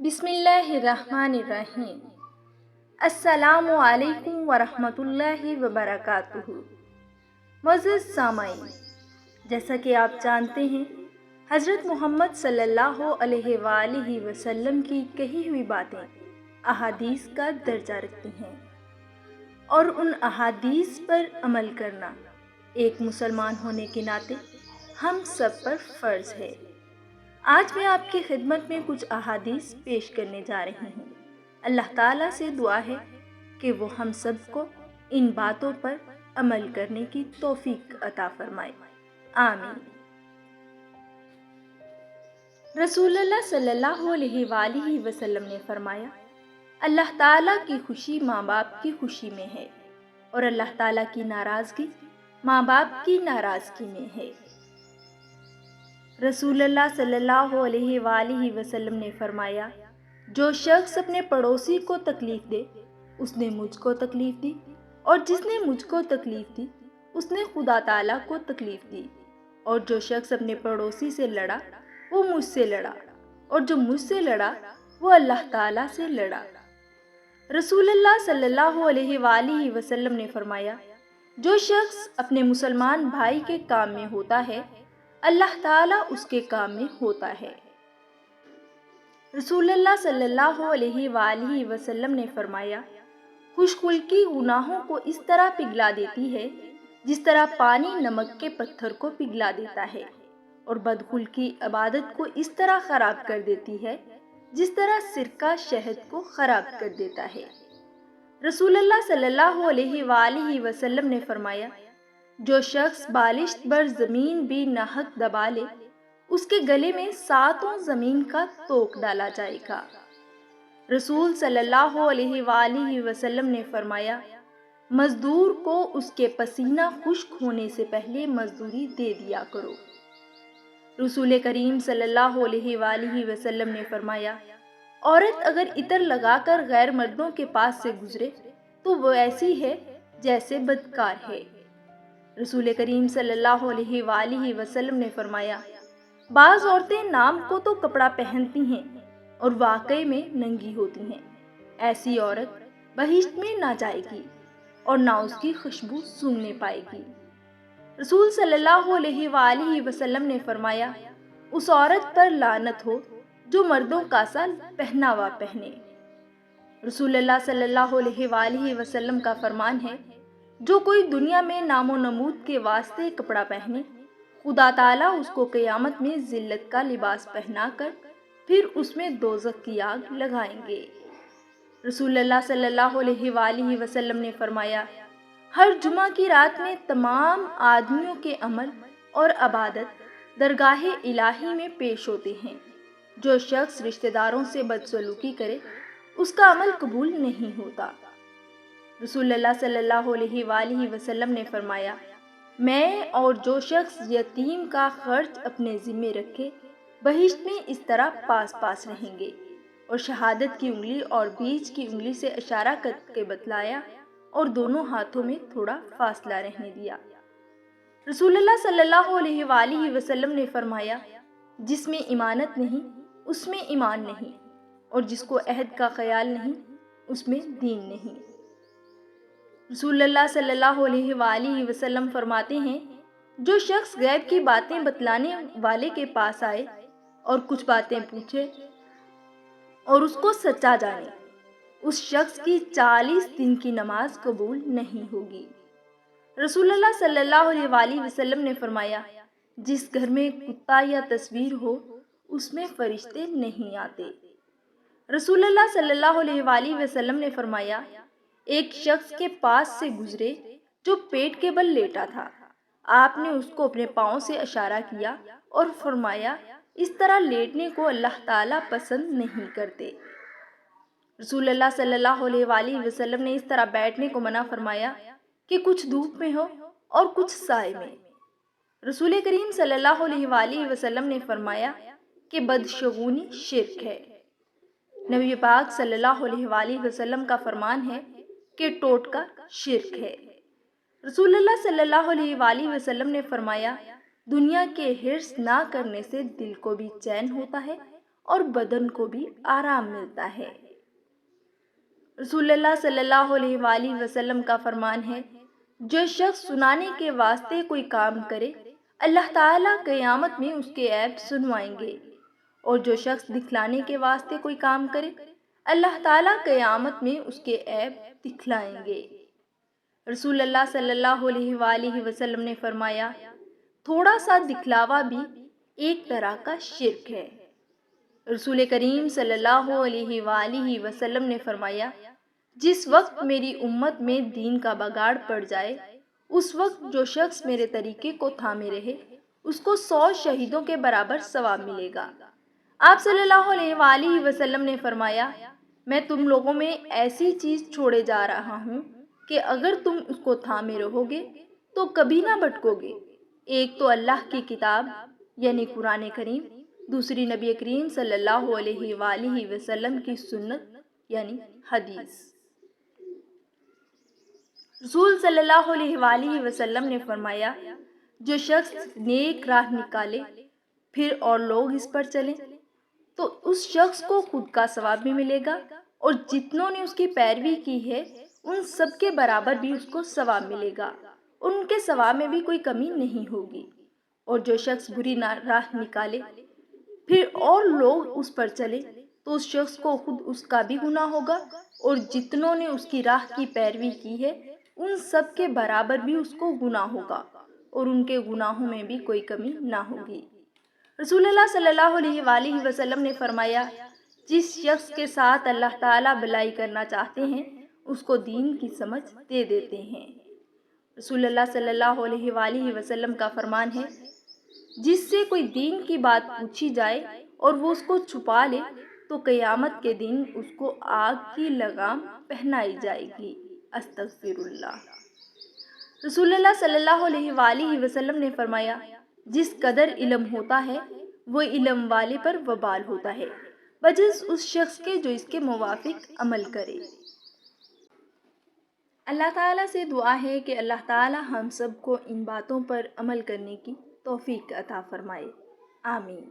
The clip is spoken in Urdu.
بسم اللہ الرحمن الرحیم۔ السلام علیکم ورحمۃ اللہ وبرکاتہ۔ معزز سامعین، جیسا کہ آپ جانتے ہیں، حضرت محمد صلی اللہ علیہ وآلہ وسلم کی کہی ہوئی باتیں احادیث کا درجہ رکھتی ہیں، اور ان احادیث پر عمل کرنا ایک مسلمان ہونے کے ناطے ہم سب پر فرض ہے۔ آج میں آپ کی خدمت میں کچھ احادیث پیش کرنے جا رہی ہوں۔ اللہ تعالیٰ سے دعا ہے کہ وہ ہم سب کو ان باتوں پر عمل کرنے کی توفیق عطا فرمائے، آمین۔ رسول اللہ صلی اللہ علیہ وآلہ وسلم نے فرمایا، اللہ تعالیٰ کی خوشی ماں باپ کی خوشی میں ہے، اور اللہ تعالیٰ کی ناراضگی ماں باپ کی ناراضگی میں ہے۔ رسول اللہ صلی اللہ علیہ وآلہ وسلم نے فرمایا، جو شخص اپنے پڑوسی کو تکلیف دے اس نے مجھ کو تکلیف دی، اور جس نے مجھ کو تکلیف دی اس نے خدا تعالیٰ کو تکلیف دی، اور جو شخص اپنے پڑوسی سے لڑا وہ مجھ سے لڑا، اور جو مجھ سے لڑا وہ اللہ تعالیٰ سے لڑا۔ رسول اللہ صلی اللہ علیہ وآلہ وسلم نے فرمایا، جو شخص اپنے مسلمان بھائی کے کام میں ہوتا ہے اللہ تعالیٰ اس کے کام میں ہوتا ہے۔ رسول اللہ صلی اللہ علیہ وآلہ وسلم نے فرمایا، خوش خلقی گناہوں کو اس طرح پگھلا دیتی ہے جس طرح پانی نمک کے پتھر کو پگھلا دیتا ہے، اور بدخلقی عبادت کو اس طرح خراب کر دیتی ہے جس طرح سرکہ شہد کو خراب کر دیتا ہے۔ رسول اللہ صلی اللہ علیہ وآلہ وسلم نے فرمایا، جو شخص بالشت بر زمین بھی ناحق دبا لے اس کے گلے میں 7 زمین کا توق ڈالا جائے گا۔ رسول صلی اللہ علیہ وآلہ وسلم نے فرمایا، مزدور کو اس کے پسینہ خشک ہونے سے پہلے مزدوری دے دیا کرو۔ رسول کریم صلی اللہ علیہ وآلہ وسلم نے فرمایا، عورت اگر عطر لگا کر غیر مردوں کے پاس سے گزرے تو وہ ایسی ہے جیسے بدکار ہے۔ رسول کریم صلی اللہ علیہ وآلہ وسلم نے فرمایا، بعض عورتیں نام کو تو کپڑا پہنتی ہیں اور واقعے میں ننگی ہوتی ہیں، ایسی عورت بہشت میں نہ جائے گی اور نہ اس کی خوشبو سونگنے پائے گی۔ رسول صلی اللہ علیہ وآلہ وسلم نے فرمایا، اس عورت پر لعنت ہو جو مردوں کا سا پہناوا پہنے۔ رسول اللہ صلی اللہ علیہ وآلہ وسلم کا فرمان ہے، جو کوئی دنیا میں نام و نمود کے واسطے کپڑا پہنے خدا تعالیٰ اس کو قیامت میں ذلت کا لباس پہنا کر پھر اس میں دوزخ کی آگ لگائیں گے۔ رسول اللہ صلی اللہ علیہ وآلہ وسلم نے فرمایا، ہر جمعہ کی رات میں تمام آدمیوں کے عمل اور عبادت درگاہ الہی میں پیش ہوتے ہیں۔ جو شخص رشتہ داروں سے بدسلوکی کرے اس کا عمل قبول نہیں ہوتا۔ رسول اللہ صلی اللہ علیہ وآلہ وسلم نے فرمایا، میں اور جو شخص یتیم کا خرچ اپنے ذمے رکھے بہشت میں اس طرح پاس پاس رہیں گے، اور شہادت کی انگلی اور بیچ کی انگلی سے اشارہ کر کے بتلایا اور دونوں ہاتھوں میں تھوڑا فاصلہ رہنے دیا۔ رسول اللہ صلی اللہ علیہ وآلہ وسلم نے فرمایا، جس میں امانت نہیں اس میں ایمان نہیں، اور جس کو عہد کا خیال نہیں اس میں دین نہیں۔ رسول اللہ صلی اللہ علیہ وآلہ وسلم فرماتے ہیں، جو شخص غیب کی باتیں بتلانے والے کے پاس آئے اور کچھ باتیں پوچھے اور اس کو سچا جانے، اس شخص کی 40 دن کی نماز قبول نہیں ہوگی۔ رسول اللہ صلی اللہ علیہ وآلہ وسلم نے فرمایا، جس گھر میں کتا یا تصویر ہو اس میں فرشتے نہیں آتے۔ رسول اللہ صلی اللہ علیہ وآلہ وسلم نے فرمایا، ایک شخص کے پاس سے گزرے جو پیٹ کے بل لیٹا تھا، آپ نے اس کو اپنے پاؤں سے اشارہ کیا اور فرمایا، اس طرح لیٹنے کو اللہ تعالیٰ پسند نہیں کرتے۔ رسول اللہ صلی اللہ علیہ وآلہ وسلم نے اس طرح بیٹھنے کو منع فرمایا کہ کچھ دھوپ میں ہو اور کچھ سائے میں۔ رسول کریم صلی اللہ علیہ وآلہ وسلم نے فرمایا کہ بدشگونی شرک ہے۔ نبی پاک صلی اللہ علیہ وآلہ وسلم کا فرمان ہے کہ ٹوٹکا شرک ہے۔ رسول اللہ صلی اللہ علیہ وآلہ وسلم نے فرمایا، دنیا کے حرص نہ کرنے سے دل کو بھی چین ہوتا ہے اور بدن کو بھی آرام ملتا ہے۔ رسول اللہ صلی اللہ علیہ وآلہ وسلم کا فرمان ہے، جو شخص سنانے کے واسطے کوئی کام کرے، اللہ تعالیٰ قیامت میں اس کے عیب سنوائیں گے، اور جو شخص دکھلانے کے واسطے کوئی کام کرے، اللہ تعالیٰ قیامت میں اس کے عیب دکھلائیں گے۔ رسول اللہ صلی اللہ علیہ وآلہ وسلم نے فرمایا، تھوڑا سا دکھلاوا بھی ایک طرح کا شرک ہے۔ رسول کریم صلی اللہ علیہ وآلہ وسلم نے فرمایا، جس وقت میری امت میں دین کا بگاڑ پڑ جائے، اس وقت جو شخص میرے طریقے کو تھامے رہے، اس کو 100 شہیدوں کے برابر ثواب ملے گا۔ آپ صلی اللہ علیہ وآلہ وسلم نے فرمایا، میں تم لوگوں میں ایسی چیز چھوڑے جا رہا ہوں کہ اگر تم اس کو تھامے رہو گے تو کبھی نہ بھٹکو گے۔ ایک تو اللہ کی کتاب یعنی قرآن کریم، دوسری نبی کریم صلی اللہ علیہ وآلہ وسلم کی سنت یعنی حدیث۔ رسول صلی اللہ علیہ وآلہ وسلم نے فرمایا، جو شخص نیک راہ نکالے پھر اور لوگ اس پر چلیں تو اس شخص کو خود کا ثواب بھی ملے گا، اور جتنوں نے اس کی پیروی کی ہے ان سب کے برابر بھی اس کو ثواب ملے گا، اور ان کے ثواب میں بھی کوئی کمی نہیں ہوگی۔ اور جو شخص بری راہ نکالے پھر اور لوگ اس پر چلے تو اس شخص کو خود اس کا بھی گناہ ہوگا، اور جتنوں نے اس کی راہ کی پیروی کی ہے ان سب کے برابر بھی اس کو گناہ ہوگا، اور ان کے گناہوں میں بھی کوئی کمی نہ ہوگی۔ رسول اللہ صلی اللہ علیہ وآلہ وسلم نے فرمایا، جس شخص کے ساتھ اللہ تعالیٰ بھلائی کرنا چاہتے ہیں اس کو دین کی سمجھ دے دیتے ہیں۔ رسول اللہ صلی اللہ علیہ وآلہ وسلم کا فرمان ہے، جس سے کوئی دین کی بات پوچھی جائے اور وہ اس کو چھپا لے تو قیامت کے دن اس کو آگ کی لگام پہنائی جائے گی۔ استغفر اللہ۔ رسول اللہ صلی اللہ علیہ وآلہ وسلم نے فرمایا، جس قدر علم ہوتا ہے وہ علم والے پر وبال ہوتا ہے، بجز اس شخص کے جو اس کے موافق عمل کرے۔ اللہ تعالیٰ سے دعا ہے کہ اللہ تعالیٰ ہم سب کو ان باتوں پر عمل کرنے کی توفیق عطا فرمائے۔ آمین۔